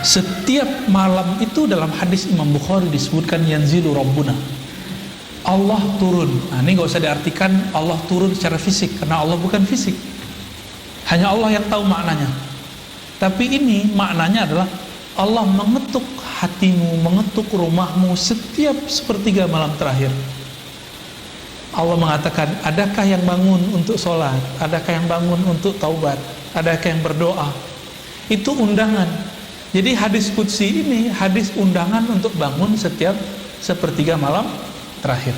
Setiap malam itu dalam hadis Imam Bukhari disebutkan yanzilu Rabbuna, Allah turun. Nah, ini gak usah diartikan Allah turun secara fisik, karena Allah bukan fisik, hanya Allah yang tahu maknanya. Tapi ini maknanya adalah Allah mengetuk hatimu, mengetuk rumahmu setiap sepertiga malam terakhir. Allah mengatakan, adakah yang bangun untuk sholat? Adakah yang bangun untuk taubat? Adakah yang berdoa? Itu undangan. Jadi hadis qudsi ini hadis undangan untuk bangun setiap sepertiga malam terakhir.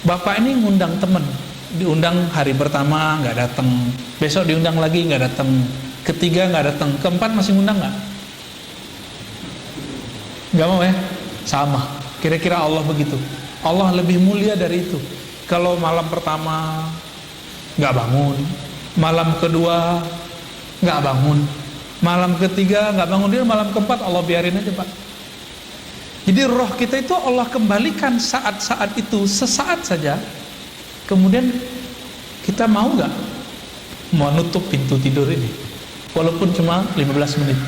Bapak ini ngundang temen, diundang hari pertama nggak datang, besok diundang lagi nggak datang, ketiga nggak datang, keempat masih ngundang nggak? Nggak mau ya? Sama. Kira-kira Allah begitu. Allah lebih mulia dari itu. Kalau malam pertama nggak bangun, malam kedua nggak bangun, malam ketiga nggak bangun, dia malam keempat Allah biarin aja Pak. Jadi roh kita itu Allah kembalikan saat-saat itu, sesaat saja. Kemudian kita mau nggak menutup pintu tidur ini, walaupun cuma 15 menit.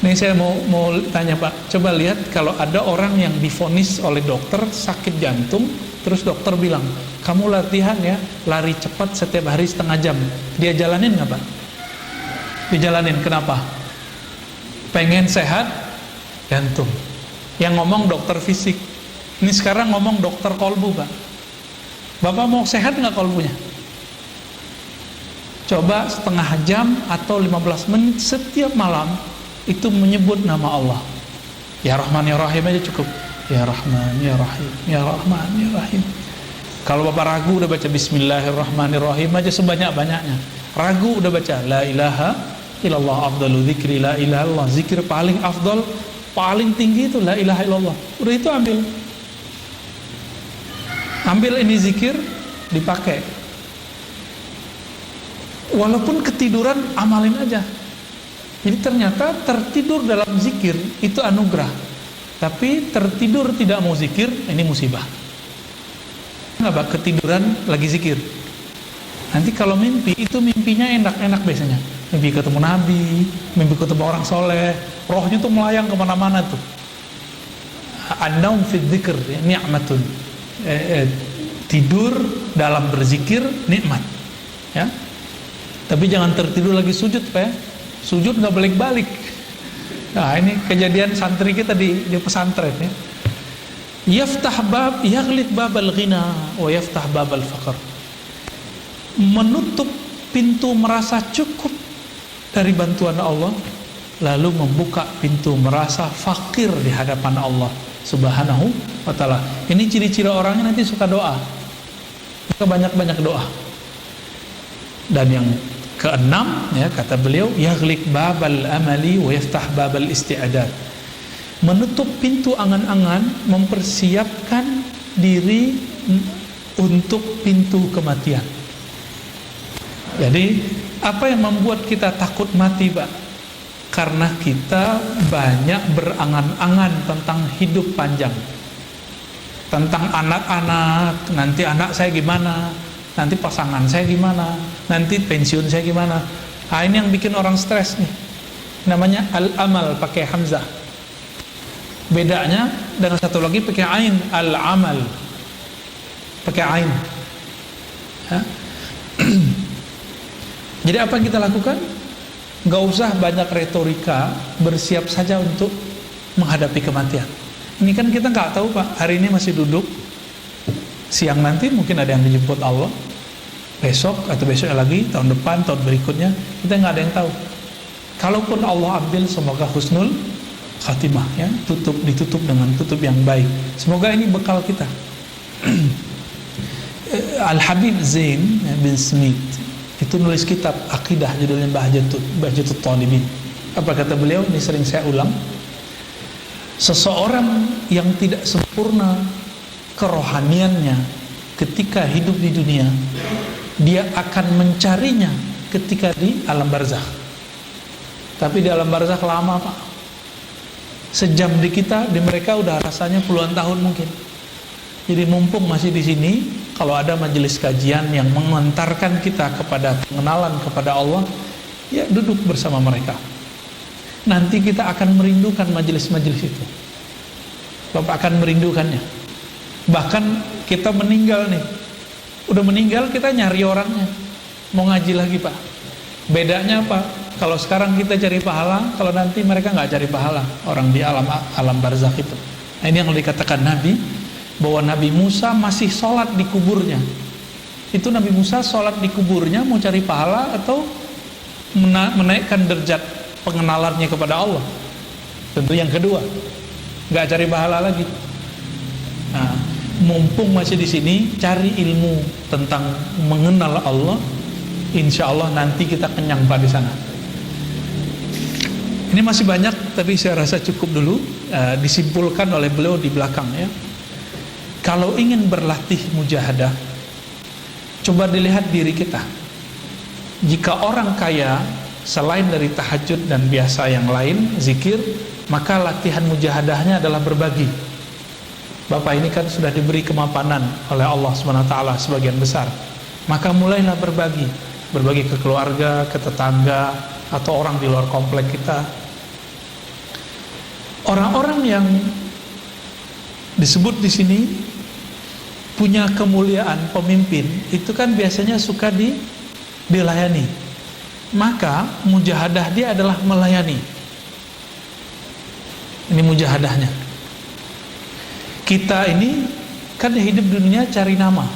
Nih saya mau tanya Pak, coba lihat kalau ada orang yang divonis oleh dokter sakit jantung, terus dokter bilang, kamu latihan ya, lari cepat setiap hari setengah jam. Dia jalanin nggak Pak? Dijalanin, kenapa? Pengen sehat jantung. Yang ngomong dokter fisik. Ini sekarang ngomong dokter kolbu Pak. Bapak mau sehat nggak kolbunya? Coba setengah jam atau 15 menit setiap malam itu menyebut nama Allah. Ya Rahman Ya Rahim aja cukup. Ya Rahman Ya Rahim, Ya Rahman Ya Rahim. Kalau Bapak ragu udah baca Bismillahirrahmanirrahim aja sebanyak-banyaknya. Ragu udah baca La ilaha illallah afdalu dzikri la ilaha illallah. Zikir paling afdal, paling tinggi itu La ilaha illallah. Udah itu ambil. Ambil ini zikir, dipakai. Walaupun ketiduran, amalin aja. Jadi ternyata tertidur dalam zikir itu anugerah. Tapi tertidur tidak mau zikir, ini musibah. Nggak Pak, ketiduran lagi zikir. Nanti kalau mimpi, itu mimpinya enak-enak biasanya. Mimpi ketemu Nabi, mimpi ketemu orang soleh, rohnya tuh melayang kemana-mana tuh. An-naum fi dzikr ni'matun. Tidur dalam berzikir nikmat. Ya. Tapi jangan tertidur lagi sujud Pak ya. Sujud nggak balik-balik. Nah ini kejadian santri kita di pesantren ya. Yaftah bab, yaghlid babal ghina wa yaftah babal faqr. Menutup pintu merasa cukup dari bantuan Allah, lalu membuka pintu merasa fakir di hadapan Allah Subhanahu wa ta'ala. Ini ciri-ciri orangnya nanti suka doa. Suka banyak-banyak doa. Dan yang keenam ya, kata beliau, yaghliq babal amali wa yaftah babal isti'adat. Menutup pintu angan-angan, mempersiapkan diri untuk pintu kematian. Jadi apa yang membuat kita takut mati Pak? Karena kita banyak berangan-angan tentang hidup panjang, tentang anak-anak, nanti anak saya gimana, nanti pasangan saya gimana, nanti pensiun saya gimana. Nah ini yang bikin orang stres nih. Namanya al-amal pakai hamzah. Bedanya dengan satu lagi pakai ain, al-amal pakai ain. Ya. Jadi apa yang kita lakukan? Gak usah banyak retorika, bersiap saja untuk menghadapi kematian. Ini kan kita nggak tahu Pak, hari ini masih duduk, siang nanti mungkin ada yang dijemput Allah, besok atau besok lagi, tahun depan, tahun berikutnya, kita nggak ada yang tahu. Kalaupun Allah ambil, semoga husnul khatimah ya, ditutup dengan tutup yang baik. Semoga ini bekal kita. Al-Habib Zain bin Smith itu nulis kitab akidah judulnya Bahjatut Talibin. Apa kata beliau? Ini sering saya ulang. Seseorang yang tidak sempurna kerohaniannya ketika hidup di dunia, dia akan mencarinya ketika di alam barzakh. Tapi di alam barzakh lama Pak. Sejam di kita, di mereka udah rasanya puluhan tahun mungkin. Jadi mumpung masih di sini, kalau ada majelis kajian yang mengantarkan kita kepada pengenalan kepada Allah, ya duduk bersama mereka. nanti kita akan merindukan majelis-majelis itu. Bapak akan merindukannya. Bahkan kita meninggal nih, udah meninggal kita nyari orangnya, mau ngaji lagi Pak. Bedanya apa? Kalau sekarang kita cari pahala, kalau nanti mereka nggak cari pahala, orang di alam barzakh itu. Nah, ini yang dikatakan Nabi, bahwa Nabi Musa masih sholat di kuburnya. Itu Nabi Musa sholat di kuburnya mau cari pahala atau menaikkan derajat pengenalannya kepada Allah. Tentu yang kedua, nggak cari pahala lagi. Nah, mumpung masih di sini, cari ilmu tentang mengenal Allah. Insya Allah nanti kita kenyang Pak di sana. Ini masih banyak, tapi saya rasa cukup dulu. Disimpulkan oleh beliau di belakang ya. Kalau ingin berlatih mujahadah, coba dilihat diri kita. Jika orang kaya selain dari tahajud dan biasa yang lain, zikir, maka latihan mujahadahnya adalah berbagi. Bapak ini kan sudah diberi kemapanan oleh Allah SWT sebagian besar. Maka mulailah berbagi. Berbagi ke keluarga, ke tetangga, atau orang di luar komplek kita. Orang-orang yang disebut di sini punya kemuliaan pemimpin, itu kan biasanya suka dilayani. Maka mujahadah dia adalah melayani. Ini mujahadahnya. Kita ini kan hidup di dunia cari nama.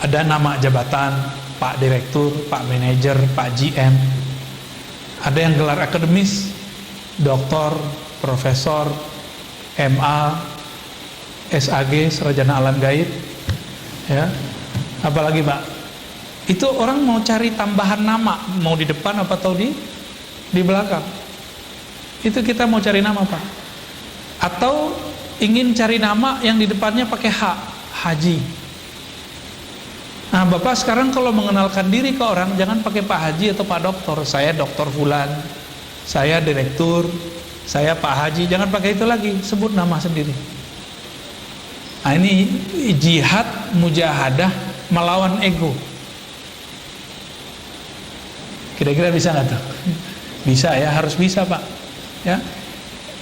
Ada nama jabatan, Pak Direktur, Pak Manajer, Pak GM. Ada yang gelar akademis, Doktor, Profesor, MA, SAG, Sarjana Alam Gaib. Ya. Apalagi Pak? Itu orang mau cari tambahan nama, mau di depan apa atau di belakang. Itu kita mau cari nama Pak. Atau ingin cari nama yang di depannya pakai H, Haji. Nah Bapak sekarang kalau mengenalkan diri ke orang, jangan pakai Pak Haji atau Pak Doktor. Saya Doktor Fulan, saya Direktur, saya Pak Haji. Jangan pakai itu lagi, sebut nama sendiri. Nah ini jihad mujahadah melawan ego. Kira-kira bisa nggak tuh? Bisa ya, harus bisa Pak. Ya,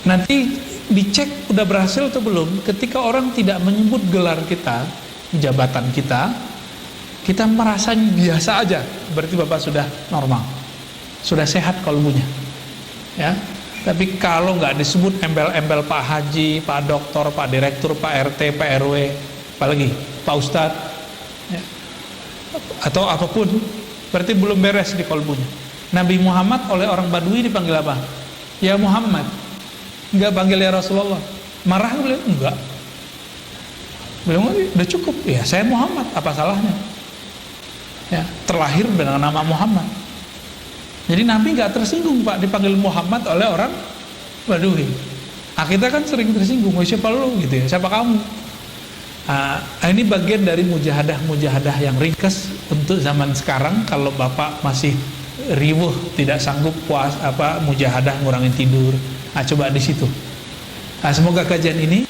nanti dicek udah berhasil atau belum. Ketika orang tidak menyebut gelar kita, jabatan kita, kita merasa biasa aja. Berarti Bapak sudah normal, sudah sehat kalbunya. Ya, tapi kalau nggak disebut embel-embel Pak Haji, Pak Doktor, Pak Direktur, Pak RT, Pak RW, apalagi Pak Ustadz, ya, atau apapun, berarti belum beres di kalbunya. Nabi Muhammad oleh orang Badui dipanggil apa? Ya Muhammad. Enggak panggil ya Rasulullah. Marah beliau? Enggak. Beliau udah cukup. Ya saya Muhammad, apa salahnya? Ya, terlahir dengan nama Muhammad. Jadi Nabi nggak tersinggung Pak dipanggil Muhammad oleh orang Badui. Nah, kita kan sering tersinggung, siapa lu gitu ya, siapa kamu? Ini bagian dari mujahadah yang ringkas untuk zaman sekarang. Kalau Bapak masih riwuh, tidak sanggup mujahadah ngurangin tidur, coba di situ. Semoga kajian ini